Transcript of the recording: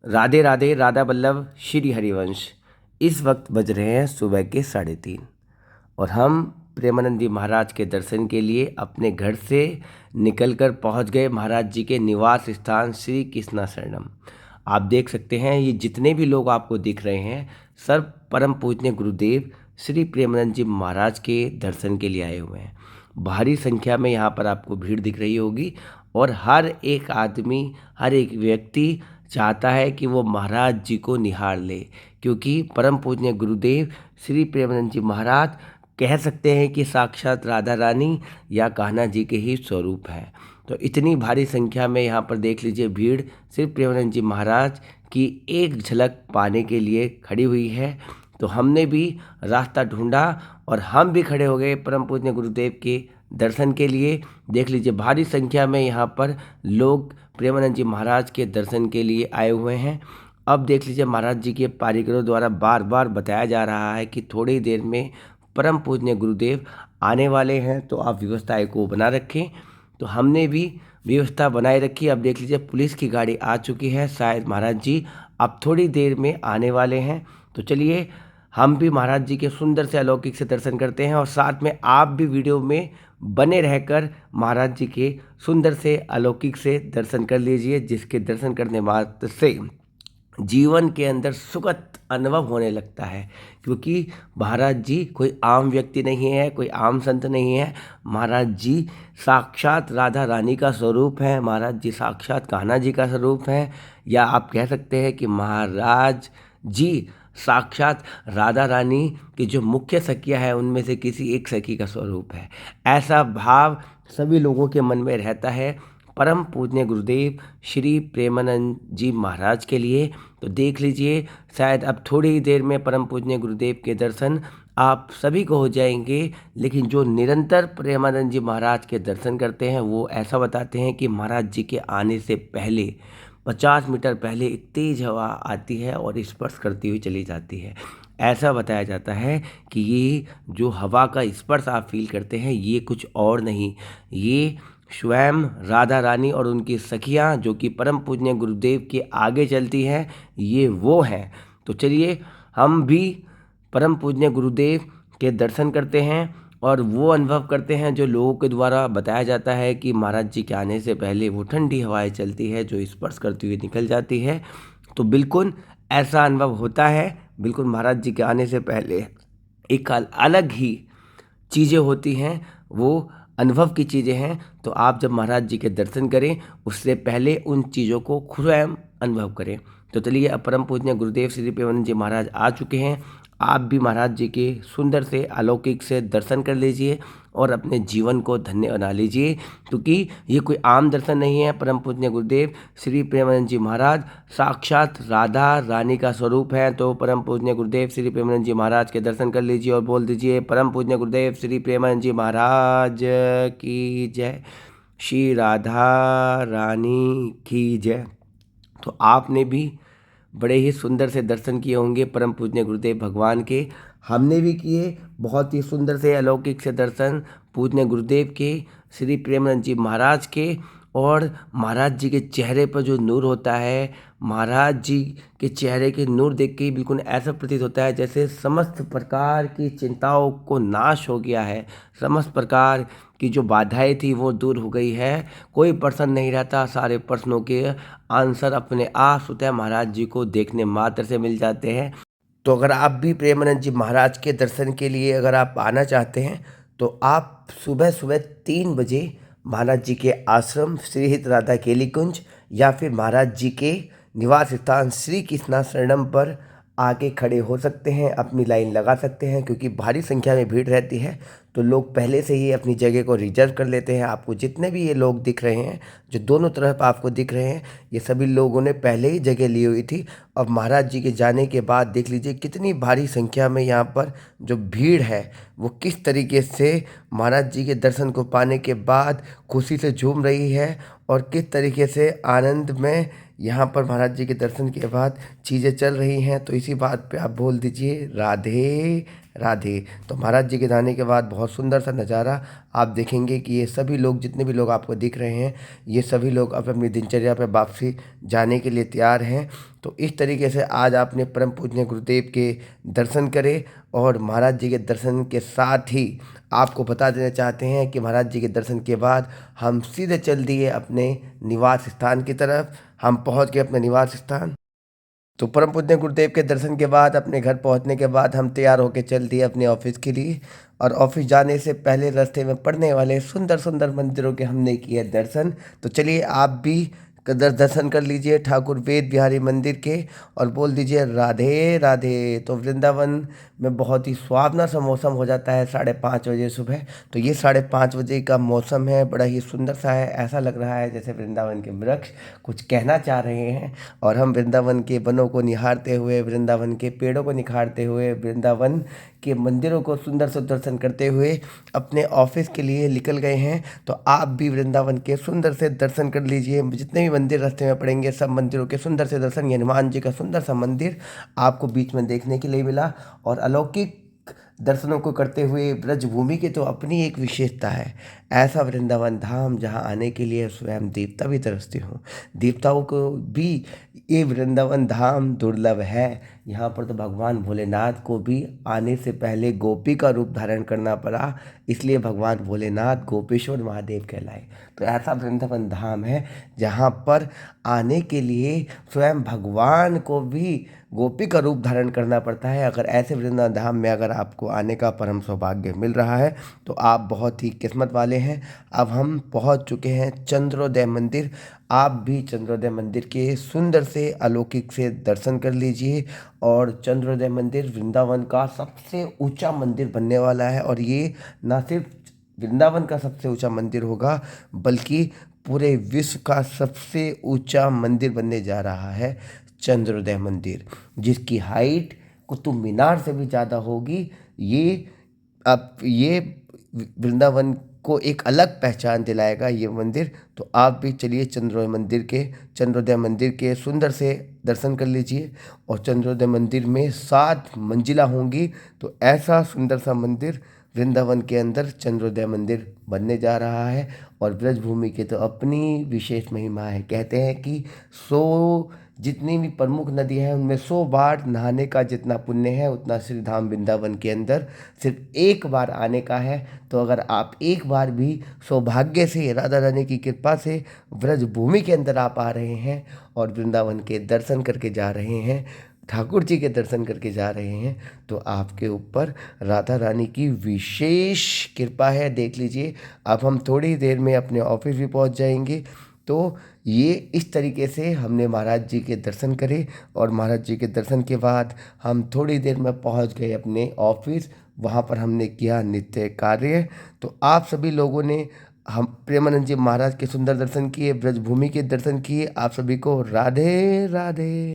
राधे राधे राधा बल्लभ श्री हरिवंश। इस वक्त बज रहे हैं सुबह के 3:30 और हम प्रेमानंद जी महाराज के दर्शन के लिए अपने घर से निकलकर पहुंच गए महाराज जी के निवास स्थान श्री कृष्णाशरणम। आप देख सकते हैं ये जितने भी लोग आपको दिख रहे हैं सब परम पूजनीय गुरुदेव श्री प्रेमानंद जी महाराज के दर्शन के लिए आए हुए हैं। भारी संख्या में यहाँ पर आपको भीड़ दिख रही होगी और हर एक आदमी, हर एक व्यक्ति चाहता है कि वो महाराज जी को निहार ले, क्योंकि परम पूजनीय गुरुदेव श्री प्रेमानंद जी महाराज कह सकते हैं कि साक्षात राधा रानी या कान्हा जी के ही स्वरूप हैं। तो इतनी भारी संख्या में यहाँ पर देख लीजिए भीड़ सिर्फ प्रेमानंद जी महाराज की एक झलक पाने के लिए खड़ी हुई है। तो हमने भी रास्ता ढूंढा और हम भी खड़े हो गए परम पूजनीय गुरुदेव के दर्शन के लिए। देख लीजिए भारी संख्या में यहाँ पर लोग प्रेमानंद जी महाराज के दर्शन के लिए आए हुए हैं। अब देख लीजिए महाराज जी के पारिकरों द्वारा बार बार बताया जा रहा है कि थोड़ी देर में परम पूजनीय गुरुदेव आने वाले हैं, तो आप व्यवस्थाएं को बना रखें। तो हमने भी व्यवस्था बनाए रखी। अब देख लीजिए पुलिस की गाड़ी आ चुकी है, शायद महाराज जी अब थोड़ी देर में आने वाले हैं। तो चलिए हम भी महाराज जी के सुंदर से अलौकिक से दर्शन करते हैं और साथ में आप भी वीडियो में बने रहकर महाराज जी के सुंदर से अलौकिक से दर्शन कर लीजिए, जिसके दर्शन करने मात्र से जीवन के अंदर सुखद अनुभव होने लगता है। क्योंकि महाराज जी कोई आम व्यक्ति नहीं है, कोई आम संत नहीं है। महाराज जी साक्षात राधा रानी का स्वरूप है, महाराज जी साक्षात कान्हा जी का स्वरूप है, या आप कह सकते हैं कि महाराज जी साक्षात राधा रानी की जो मुख्य सखियाँ हैं उनमें से किसी एक सखी का स्वरूप है। ऐसा भाव सभी लोगों के मन में रहता है परम पूजनीय गुरुदेव श्री प्रेमानंद जी महाराज के लिए। तो देख लीजिए शायद अब थोड़ी ही देर में परम पूजनीय गुरुदेव के दर्शन आप सभी को हो जाएंगे। लेकिन जो निरंतर प्रेमानंद जी महाराज के दर्शन करते हैं वो ऐसा बताते हैं कि महाराज जी के आने से पहले 50 मीटर पहले एक तेज हवा आती है और स्पर्श करती हुई चली जाती है। ऐसा बताया जाता है कि ये जो हवा का स्पर्श आप फील करते हैं ये कुछ और नहीं, ये स्वयं राधा रानी और उनकी सखियाँ जो कि परम पूजनीय गुरुदेव के आगे चलती हैं, ये वो हैं। तो चलिए हम भी परम पूजनीय गुरुदेव के दर्शन करते हैं और वो अनुभव करते हैं जो लोगों के द्वारा बताया जाता है कि महाराज जी के आने से पहले वो ठंडी हवाएं चलती है जो स्पर्श करती हुई निकल जाती है। तो बिल्कुल ऐसा अनुभव होता है। बिल्कुल महाराज जी के आने से पहले एक अलग ही चीज़ें होती हैं, वो अनुभव की चीज़ें हैं। तो आप जब महाराज जी के दर्शन करें उससे पहले उन चीज़ों को स्वयं अनुभव करें। तो चलिए अब परम पूजनीय गुरुदेव श्री प्रेमानंद जी महाराज आ चुके हैं। आप भी महाराज जी के सुंदर से अलौकिक से दर्शन कर लीजिए और अपने जीवन को धन्य बना लीजिए, क्योंकि ये कोई आम दर्शन नहीं है। परम पूजनीय गुरुदेव श्री प्रेमानंद जी महाराज साक्षात राधा रानी का स्वरूप है। तो परम पूजनीय गुरुदेव श्री प्रेमानंद जी महाराज के दर्शन कर लीजिए और बोल दीजिए परम पूजनीय गुरुदेव श्री प्रेमानंद जी महाराज की जय, श्री राधा रानी की जय। तो आपने भी बड़े ही सुंदर से दर्शन किए होंगे परम पूजनीय गुरुदेव भगवान के। हमने भी किए बहुत ही सुंदर से अलौकिक से दर्शन पूजनीय गुरुदेव के, श्री प्रेमानंद जी महाराज के। और महाराज जी के चेहरे पर जो नूर होता है, महाराज जी के चेहरे के नूर देख के ही बिल्कुल ऐसा प्रतीत होता है जैसे समस्त प्रकार की चिंताओं को नाश हो गया है, समस्त प्रकार की जो बाधाएं थी वो दूर हो गई है। कोई प्रश्न नहीं रहता, सारे प्रश्नों के आंसर अपने आप स्वतः महाराज जी को देखने मात्र से मिल जाते हैं। तो अगर आप भी प्रेमानंद जी महाराज के दर्शन के लिए अगर आप आना चाहते हैं तो आप सुबह सुबह 3 बजे महाराज जी के आश्रम श्री हित राधा केली कुंज या फिर महाराज जी के निवास स्थान श्री कृष्णाशरणम पर आके खड़े हो सकते हैं, अपनी लाइन लगा सकते हैं। क्योंकि भारी संख्या में भीड़ रहती है तो लोग पहले से ही अपनी जगह को रिजर्व कर लेते हैं। आपको जितने भी ये लोग दिख रहे हैं, जो दोनों तरफ आपको दिख रहे हैं, ये सभी लोगों ने पहले ही जगह ली हुई थी। अब महाराज जी के जाने के बाद देख लीजिए कितनी भारी संख्या में यहाँ पर जो भीड़ है वो किस तरीके से महाराज जी के दर्शन को पाने के बाद खुशी से झूम रही है और किस तरीके से आनंद में यहाँ पर महाराज जी के दर्शन के बाद चीज़ें चल रही हैं, तो इसी बात पे आप बोल दीजिए राधे राधे। तो महाराज जी के जाने के बाद बहुत सुंदर सा नज़ारा आप देखेंगे कि ये सभी लोग, जितने भी लोग आपको दिख रहे हैं, ये सभी लोग अब अपनी दिनचर्या पे वापसी जाने के लिए तैयार हैं। तो इस तरीके से आज आपने परम पूज्य गुरुदेव के दर्शन करे, और महाराज जी के दर्शन के साथ ही आपको बता देना चाहते हैं कि महाराज जी के दर्शन के बाद हम सीधे चल दिए अपने निवास स्थान की तरफ। हम पहुंच गए अपने निवास स्थान। तो परम पूज्य गुरुदेव के दर्शन के बाद अपने घर पहुंचने के बाद हम तैयार होकर चल दिए अपने ऑफिस के लिए। और ऑफिस जाने से पहले रास्ते में पड़ने वाले सुंदर सुंदर मंदिरों के हमने किए दर्शन। तो चलिए आप भी दर्शन कर लीजिए ठाकुर वेद बिहारी मंदिर के, और बोल दीजिए राधे राधे। तो वृंदावन में बहुत ही सुहावना सा मौसम हो जाता है 5:30 बजे सुबह। तो ये 5:30 बजे का मौसम है, बड़ा ही सुंदर सा है। ऐसा लग रहा है जैसे वृंदावन के वृक्ष कुछ कहना चाह रहे हैं, और हम वृंदावन के वनों को निहारते हुए, वृंदावन के पेड़ों को निखारते हुए, वृंदावन के मंदिरों को सुंदर से दर्शन करते हुए अपने ऑफिस के लिए निकल गए हैं। तो आप भी वृंदावन के सुंदर से दर्शन कर लीजिए। जितने भी मंदिर रास्ते में पड़ेंगे, सब मंदिरों के सुंदर से दर्शन। ये हनुमान जी का सुंदर सा मंदिर आपको बीच में देखने के लिए मिला। और अलौकिक दर्शनों को करते हुए ब्रजभूमि की तो अपनी एक विशेषता है। ऐसा वृंदावन धाम जहाँ आने के लिए स्वयं देवता भी तरसते हों, देवताओं को भी ये वृंदावन धाम दुर्लभ है। यहाँ पर तो भगवान भोलेनाथ को भी आने से पहले गोपी का रूप धारण करना पड़ा, इसलिए भगवान भोलेनाथ गोपेश्वर महादेव कहलाए। तो ऐसा वृंदावन धाम है जहाँ पर आने के लिए स्वयं भगवान को भी गोपी का रूप धारण करना पड़ता है। अगर ऐसे वृंदावन धाम में अगर आपको आने का परम सौभाग्य मिल रहा है तो आप बहुत ही किस्मत वाले हैं। अब हम पहुंच चुके हैं चंद्रोदय मंदिर। आप भी चंद्रोदय मंदिर के सुंदर से अलौकिक से दर्शन कर लीजिए। और चंद्रोदय मंदिर वृंदावन का सबसे ऊंचा मंदिर बनने वाला है, और ये ना सिर्फ वृंदावन का सबसे ऊंचा मंदिर होगा, बल्कि पूरे विश्व का सबसे ऊंचा मंदिर बनने जा रहा है चंद्रोदय मंदिर, जिसकी हाइट कुतुब मीनार से भी ज़्यादा होगी। ये वृंदावन को एक अलग पहचान दिलाएगा ये मंदिर। तो आप भी चलिए चंद्रोदय मंदिर के सुंदर से दर्शन कर लीजिए। और चंद्रोदय मंदिर में 7 मंजिला होंगी। तो ऐसा सुंदर सा मंदिर वृंदावन के अंदर चंद्रोदय मंदिर बनने जा रहा है। और ब्रजभूमि की तो अपनी विशेष महिमा है। कहते हैं कि 100 जितनी भी प्रमुख नदी हैं उनमें 100 बार नहाने का जितना पुण्य है, उतना श्री धाम वृंदावन के अंदर सिर्फ एक बार आने का है। तो अगर आप एक बार भी सौभाग्य से, राधा रानी की कृपा से ब्रजभूमि के अंदर आप आ रहे हैं और वृंदावन के दर्शन करके जा रहे हैं, ठाकुर जी के दर्शन करके जा रहे हैं, तो आपके ऊपर राधा रानी की विशेष कृपा है। देख लीजिए, अब हम थोड़ी देर में अपने ऑफिस भी पहुंच जाएंगे। तो ये इस तरीके से हमने महाराज जी के दर्शन करे, और महाराज जी के दर्शन के बाद हम थोड़ी देर में पहुंच गए अपने ऑफिस। वहाँ पर हमने किया नित्य कार्य। तो आप सभी लोगों ने हम प्रेमानंद जी महाराज के सुंदर दर्शन किए, ब्रजभूमि के दर्शन किए। आप सभी को राधे राधे।